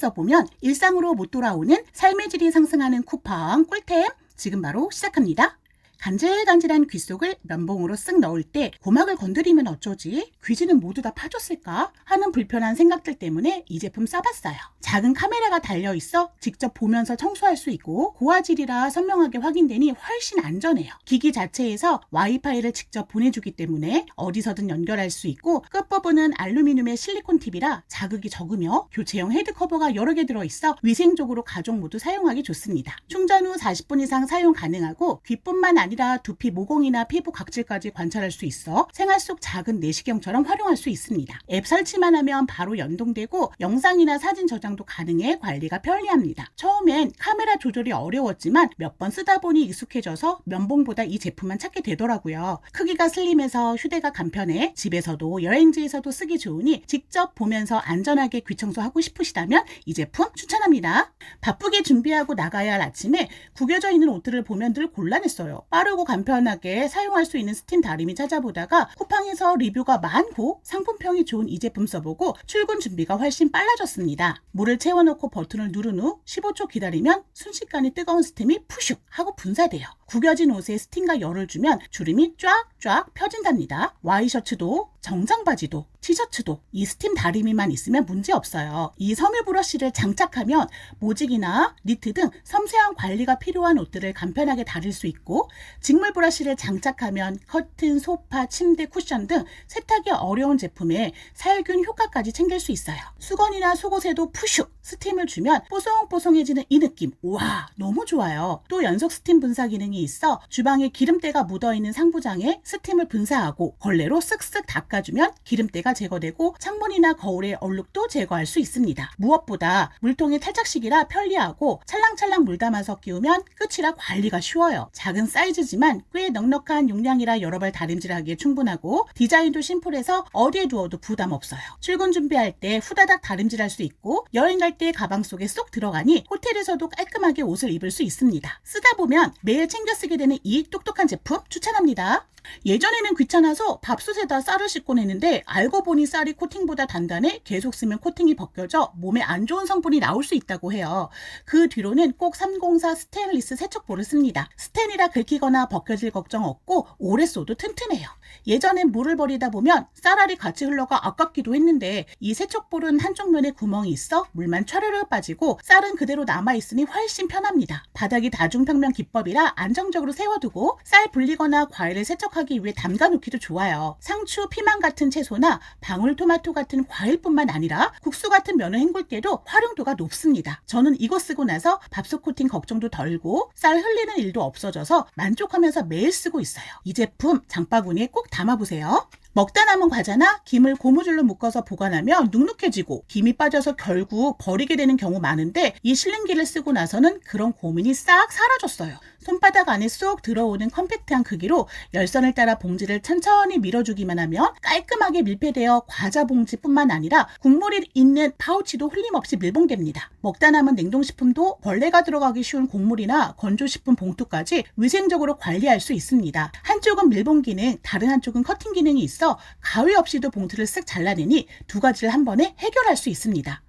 써보면 일상으로 못 돌아오는 삶의 질이 상승하는 쿠팡 꿀템 지금 바로 시작합니다. 간질간질한 귀 속을 면봉으로 쓱 넣을 때 고막을 건드리면 어쩌지? 귀지는 모두 다 파졌을까? 하는 불편한 생각들 때문에 이 제품 써봤어요. 작은 카메라가 달려있어 직접 보면서 청소할 수 있고 고화질이라 선명하게 확인되니 훨씬 안전해요. 기기 자체에서 와이파이를 직접 보내주기 때문에 어디서든 연결할 수 있고 끝부분은 알루미늄의 실리콘 팁이라 자극이 적으며 교체형 헤드 커버가 여러 개 들어있어 위생적으로 가족 모두 사용하기 좋습니다. 충전 후 40분 이상 사용 가능하고 귀뿐만 아니라 두피 모공이나 피부 각질까지 관찰할 수 있어 생활 속 작은 내시경처럼 활용할 수 있습니다. 앱 설치만 하면 바로 연동되고 영상이나 사진 저장도 가능해 관리가 편리합니다. 처음엔 카메라 조절이 어려웠지만 몇 번 쓰다 보니 익숙해져서 면봉보다 이 제품만 찾게 되더라고요. 크기가 슬림해서 휴대가 간편해 집에서도 여행지에서도 쓰기 좋으니 직접 보면서 안전하게 귀 청소하고 싶으시다면 이 제품 추천합니다. 바쁘게 준비하고 나가야 할 아침에 구겨져 있는 옷들을 보면 늘 곤란했어요. 빠르고 간편하게 사용할 수 있는 스팀 다리미 찾아보다가 쿠팡에서 리뷰가 많고 상품평이 좋은 이 제품 써보고 출근 준비가 훨씬 빨라졌습니다. 물을 채워놓고 버튼을 누른 후 15초 기다리면 순식간에 뜨거운 스팀이 푸슉 하고 분사돼요. 구겨진 옷에 스팀과 열을 주면 주름이 쫙쫙 펴진답니다. 와이셔츠도 정장 바지도 티셔츠도 이 스팀 다리미만 있으면 문제 없어요. 이 섬유 브러쉬를 장착하면 모직이나 니트 등 섬세한 관리가 필요한 옷들을 간편하게 다릴 수 있고 직물 브러쉬를 장착하면 커튼, 소파, 침대, 쿠션 등 세탁이 어려운 제품에 살균 효과까지 챙길 수 있어요. 수건이나 속옷에도 푸슉 스팀을 주면 뽀송뽀송해지는 이 느낌. 와, 너무 좋아요. 또 연속 스팀 분사 기능이 있어 주방에 기름때가 묻어있는 상부장에 스팀을 분사하고 걸레로 쓱쓱 닦아주면 기름때가 제거되고 창문이나 거울의 얼룩도 제거할 수 있습니다. 무엇보다 물통이 탈착식이라 편리하고 찰랑찰랑 물 담아서 끼우면 끝이라 관리가 쉬워요. 작은 사이즈지만 꽤 넉넉한 용량이라 여러 발 다림질하기에 충분하고 디자인도 심플해서 어디에 두어도 부담 없어요. 출근 준비할 때 후다닥 다림질할 수 있고 여행 갈 때 가방 속에 쏙 들어가니 호텔에서도 깔끔하게 옷을 입을 수 있습니다. 쓰다 보면 매일 챙겨 쓰게 되는 이 똑똑한 제품 추천합니다. 예전에는 귀찮아서 밥솥에다 쌀을 씻곤 했는데 알고 보니 쌀이 코팅보다 단단해 계속 쓰면 코팅이 벗겨져 몸에 안 좋은 성분이 나올 수 있다고 해요. 그 뒤로는 꼭 304 스테인리스 세척볼을 씁니다. 스텐이라 긁히거나 벗겨질 걱정 없고 오래 써도 튼튼해요. 예전엔 물을 버리다 보면 쌀알이 같이 흘러가 아깝기도 했는데 이 세척볼은 한쪽 면에 구멍이 있어 물만 촤르르 빠지고 쌀은 그대로 남아있으니 훨씬 편합니다. 바닥이 다중평면 기법이라 안정적으로 세워두고 쌀 불리거나 과일을 세척하기 위해 담가놓기도 좋아요. 상추, 피망 같은 채소나 방울토마토 같은 과일뿐만 아니라 국수 같은 면을 헹굴 때도 활용도가 높습니다. 저는 이거 쓰고 나서 밥솥 코팅 걱정도 덜고 쌀 흘리는 일도 없어져서 만족하면서 매일 쓰고 있어요. 이 제품 장바구니에 꼭 담아보세요. 먹다 남은 과자나 김을 고무줄로 묶어서 보관하면 눅눅해지고 김이 빠져서 결국 버리게 되는 경우 많은데 이 실링기를 쓰고 나서는 그런 고민이 싹 사라졌어요. 손바닥 안에 쏙 들어오는 컴팩트한 크기로 열선을 따라 봉지를 천천히 밀어주기만 하면 깔끔하게 밀폐되어 과자 봉지뿐만 아니라 국물이 있는 파우치도 흘림없이 밀봉됩니다. 먹다 남은 냉동식품도 벌레가 들어가기 쉬운 곡물이나 건조식품 봉투까지 위생적으로 관리할 수 있습니다. 한쪽은 밀봉 기능, 다른 한쪽은 커팅 기능이 있어 가위 없이도 봉투를 쓱 잘라내니 두 가지를 한 번에 해결할 수 있습니다.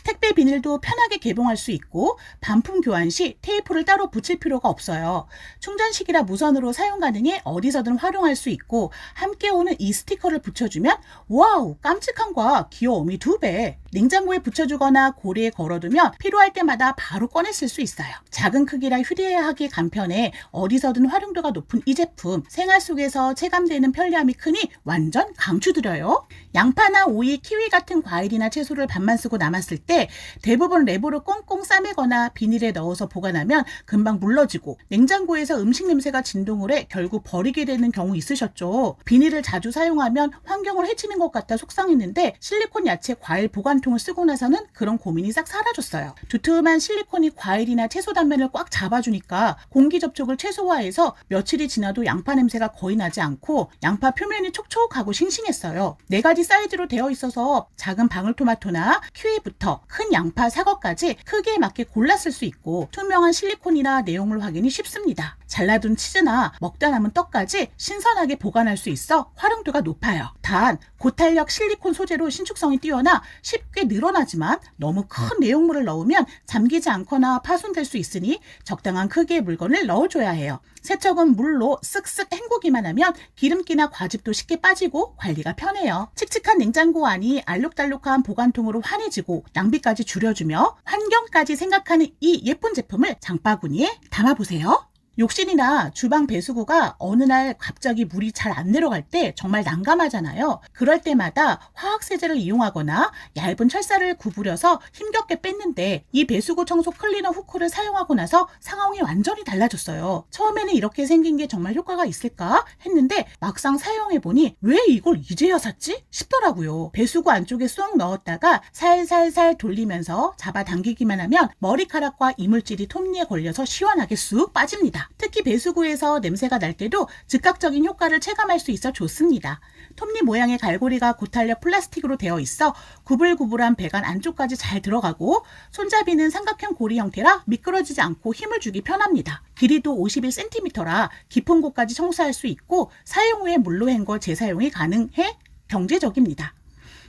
택배 비닐도 편하게 개봉할 수 있고 반품 교환 시 테이프를 따로 붙일 필요가 없어요. 충전식이라 무선으로 사용 가능해 어디서든 활용할 수 있고 함께 오는 이 스티커를 붙여주면 와우, 깜찍함과 귀여움이 2배. 냉장고에 붙여주거나 고리에 걸어두면 필요할 때마다 바로 꺼내 쓸 수 있어요. 작은 크기라 휴대하기 간편해 어디서든 활용도가 높은 이 제품 생활 속에서 체감되는 편리함이 크니 완전 강추드려요. 양파나 오이, 키위 같은 과일이나 채소를 반만 쓰고 남았을 때 대부분 랩으로 꽁꽁 싸매거나 비닐에 넣어서 보관하면 금방 물러지고 냉장고에서 음식 냄새가 진동을 해 결국 버리게 되는 경우 있으셨죠. 비닐을 자주 사용하면 환경을 해치는 것 같아 속상했는데 실리콘 야채 과일 보관통을 쓰고 나서는 그런 고민이 싹 사라졌어요. 두툼한 실리콘이 과일이나 채소 단면을 꽉 잡아주니까 공기 접촉을 최소화해서 며칠이 지나도 양파 냄새가 거의 나지 않고 양파 표면이 촉촉하고 싱싱했어요. 4가지 사이즈로 되어 있어서 작은 방울토마토나 키위부터 큰 양파, 사과까지 크기에 맞게 골라 쓸 수 있고 투명한 실리콘이라 내용물 확인이 쉽습니다. 잘라둔 치즈나 먹다 남은 떡까지 신선하게 보관할 수 있어 활용도가 높아요. 단 고탄력 실리콘 소재로 신축성이 뛰어나 쉽게 늘어나지만 너무 큰 내용물을 넣으면 잠기지 않거나 파손될 수 있으니 적당한 크기의 물건을 넣어줘야 해요. 세척은 물로 쓱쓱 헹구기만 하면 기름기나 과즙도 쉽게 빠지고 관리가 편해요. 칙칙한 냉장고 안이 알록달록한 보관통으로 환해지고 낭비까지 줄여주며 환경까지 생각하는 이 예쁜 제품을 장바구니에 담아보세요. 욕실이나 주방 배수구가 어느 날 갑자기 물이 잘 안 내려갈 때 정말 난감하잖아요. 그럴 때마다 화학세제를 이용하거나 얇은 철사를 구부려서 힘겹게 뺐는데 이 배수구 청소 클리너 후크를 사용하고 나서 상황이 완전히 달라졌어요. 처음에는 이렇게 생긴 게 정말 효과가 있을까 했는데 막상 사용해보니 왜 이걸 이제야 샀지? 싶더라고요. 배수구 안쪽에 쏙 넣었다가 살살살 돌리면서 잡아당기기만 하면 머리카락과 이물질이 톱니에 걸려서 시원하게 쑥 빠집니다. 특히 배수구에서 냄새가 날 때도 즉각적인 효과를 체감할 수 있어 좋습니다. 톱니 모양의 갈고리가 고탄력 플라스틱으로 되어 있어 구불구불한 배관 안쪽까지 잘 들어가고 손잡이는 삼각형 고리 형태라 미끄러지지 않고 힘을 주기 편합니다. 길이도 51cm라 깊은 곳까지 청소할 수 있고 사용 후에 물로 헹궈 재사용이 가능해 경제적입니다.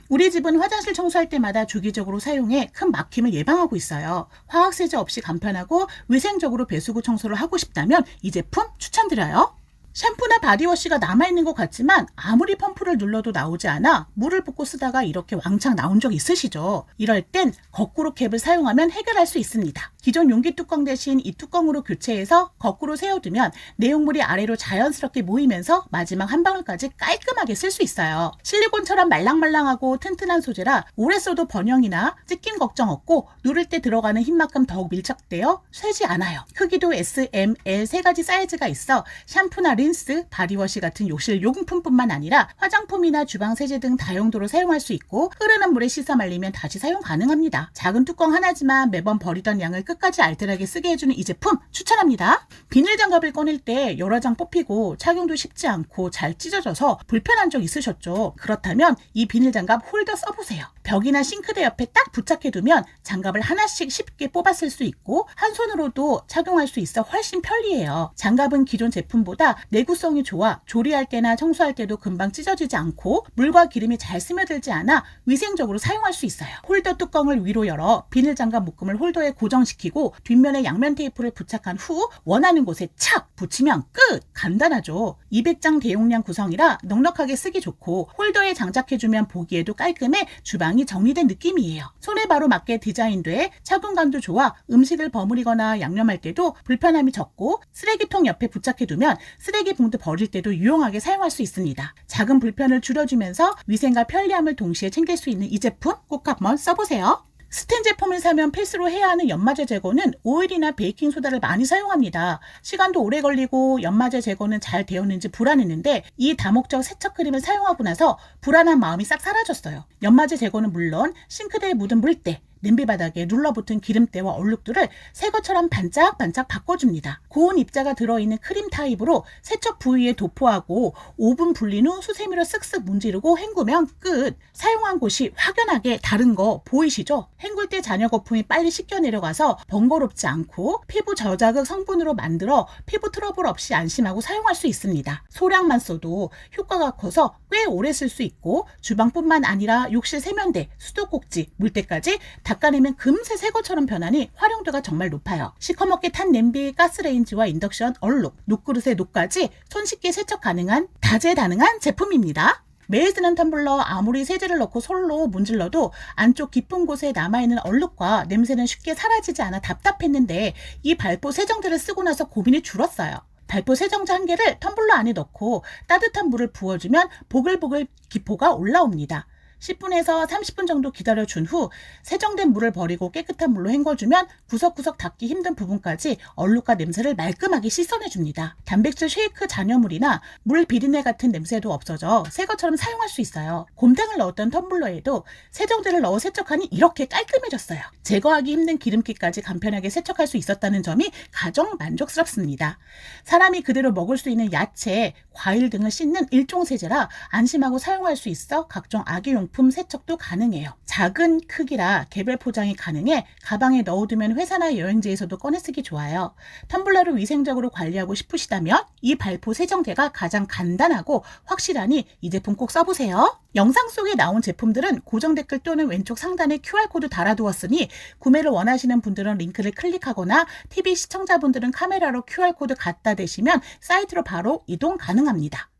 우리 집은 화장실 청소할 때마다 주기적으로 사용해 큰 막힘을 예방하고 있어요. 화학세제 없이 간편하고 위생적으로 배수구 청소를 하고 싶다면 이 제품 추천드려요. 샴푸나 바디워시가 남아있는 것 같지만 아무리 펌프를 눌러도 나오지 않아 물을 붓고 쓰다가 이렇게 왕창 나온 적 있으시죠? 이럴 땐 거꾸로 캡을 사용하면 해결할 수 있습니다. 기존 용기 뚜껑 대신 이 뚜껑으로 교체해서 거꾸로 세워두면 내용물이 아래로 자연스럽게 모이면서 마지막 한 방울까지 깔끔하게 쓸 수 있어요. 실리콘처럼 말랑말랑하고 튼튼한 소재라 오래 써도 번영이나 찢김 걱정 없고 누를 때 들어가는 힘만큼 더욱 밀착되어 쇠지 않아요. 크기도 S, M, L 세 가지 사이즈가 있어 샴푸나 린스, 바디워시 같은 욕실 용품뿐만 아니라 화장품이나 주방 세제 등 다용도로 사용할 수 있고 흐르는 물에 씻어 말리면 다시 사용 가능합니다. 작은 뚜껑 하나지만 매번 버리던 양을 끝까지 알뜰하게 쓰게 해주는 이 제품 추천합니다. 비닐 장갑을 꺼낼 때 여러 장 뽑히고 착용도 쉽지 않고 잘 찢어져서 불편한 적 있으셨죠? 그렇다면 이 비닐 장갑 홀더 써보세요. 벽이나 싱크대 옆에 딱 부착해두면 장갑을 하나씩 쉽게 뽑아 쓸 수 있고 한 손으로도 착용할 수 있어 훨씬 편리해요. 장갑은 기존 제품보다 내구성이 좋아 조리할 때나 청소할 때도 금방 찢어지지 않고 물과 기름이 잘 스며들지 않아 위생적으로 사용할 수 있어요. 홀더 뚜껑을 위로 열어 비닐 장갑 묶음을 홀더에 고정시키고 뒷면에 양면 테이프를 부착한 후 원하는 곳에 착 붙이면 끝! 간단하죠. 200장 대용량 구성이라 넉넉하게 쓰기 좋고 홀더에 장착해주면 보기에도 깔끔해 주방이 정리된 느낌이에요. 손에 바로 맞게 디자인돼 착용감도 좋아 음식을 버무리거나 양념할 때도 불편함이 적고 쓰레기통 옆에 부착해두면 쓰레기 봉투 버릴 때도 유용하게 사용할 수 있습니다. 작은 불편을 줄여주면서 위생과 편리함을 동시에 챙길 수 있는 이 제품 꼭 한번 써보세요. 스텐 제품을 사면 필수로 해야 하는 연마제 제거는 오일이나 베이킹소다를 많이 사용합니다. 시간도 오래 걸리고 연마제 제거는 잘 되었는지 불안했는데 이 다목적 세척 크림을 사용하고 나서 불안한 마음이 싹 사라졌어요. 연마제 제거는 물론 싱크대에 묻은 물때, 냄비 바닥에 눌러붙은 기름때와 얼룩들을 새 것처럼 반짝반짝 바꿔줍니다. 고운 입자가 들어있는 크림 타입으로 세척 부위에 도포하고 5분 불린 후 수세미로 쓱쓱 문지르고 헹구면 끝! 사용한 곳이 확연하게 다른 거 보이시죠? 헹굴 때 잔여 거품이 빨리 씻겨 내려가서 번거롭지 않고 피부 저자극 성분으로 만들어 피부 트러블 없이 안심하고 사용할 수 있습니다. 소량만 써도 효과가 커서 꽤 오래 쓸 수 있고 주방뿐만 아니라 욕실 세면대, 수도꼭지, 물때까지 닦아내면 금세 새 것처럼 변하니 활용도가 정말 높아요. 시커멓게 탄 냄비, 가스레인지와 인덕션, 얼룩, 녹그릇의 녹까지 손쉽게 세척 가능한 다재다능한 제품입니다. 매일 쓰는 텀블러 아무리 세제를 넣고 솔로 문질러도 안쪽 깊은 곳에 남아있는 얼룩과 냄새는 쉽게 사라지지 않아 답답했는데 이 발포 세정제를 쓰고 나서 고민이 줄었어요. 발포 세정제 한 개를 텀블러 안에 넣고 따뜻한 물을 부어주면 보글보글 기포가 올라옵니다. 10분에서 30분 정도 기다려준 후 세정된 물을 버리고 깨끗한 물로 헹궈주면 구석구석 닦기 힘든 부분까지 얼룩과 냄새를 말끔하게 씻어내줍니다. 단백질 쉐이크 잔여물이나 물 비린내 같은 냄새도 없어져 새 것처럼 사용할 수 있어요. 곰탕을 넣었던 텀블러에도 세정제를 넣어 세척하니 이렇게 깔끔해졌어요. 제거하기 힘든 기름기까지 간편하게 세척할 수 있었다는 점이 가장 만족스럽습니다. 사람이 그대로 먹을 수 있는 야채, 과일 등을 씻는 일종 세제라 안심하고 사용할 수 있어 각종 아기용 용품 세척도 가능해요. 작은 크기라 개별 포장이 가능해 가방에 넣어두면 회사나 여행지에서도 꺼내 쓰기 좋아요. 텀블러를 위생적으로 관리하고 싶으시다면 이 발포 세정제가 가장 간단하고 확실하니 이 제품 꼭 써보세요. 영상 속에 나온 제품들은 고정 댓글 또는 왼쪽 상단에 QR코드 달아두었으니 구매를 원하시는 분들은 링크를 클릭하거나 TV 시청자분들은 카메라로 QR코드 갖다 대시면 사이트로 바로 이동 가능합니다.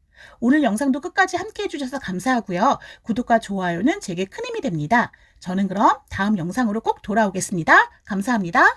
오늘 영상도 끝까지 함께 해주셔서 감사하고요. 구독과 좋아요는 제게 큰 힘이 됩니다. 저는 그럼 다음 영상으로 꼭 돌아오겠습니다. 감사합니다.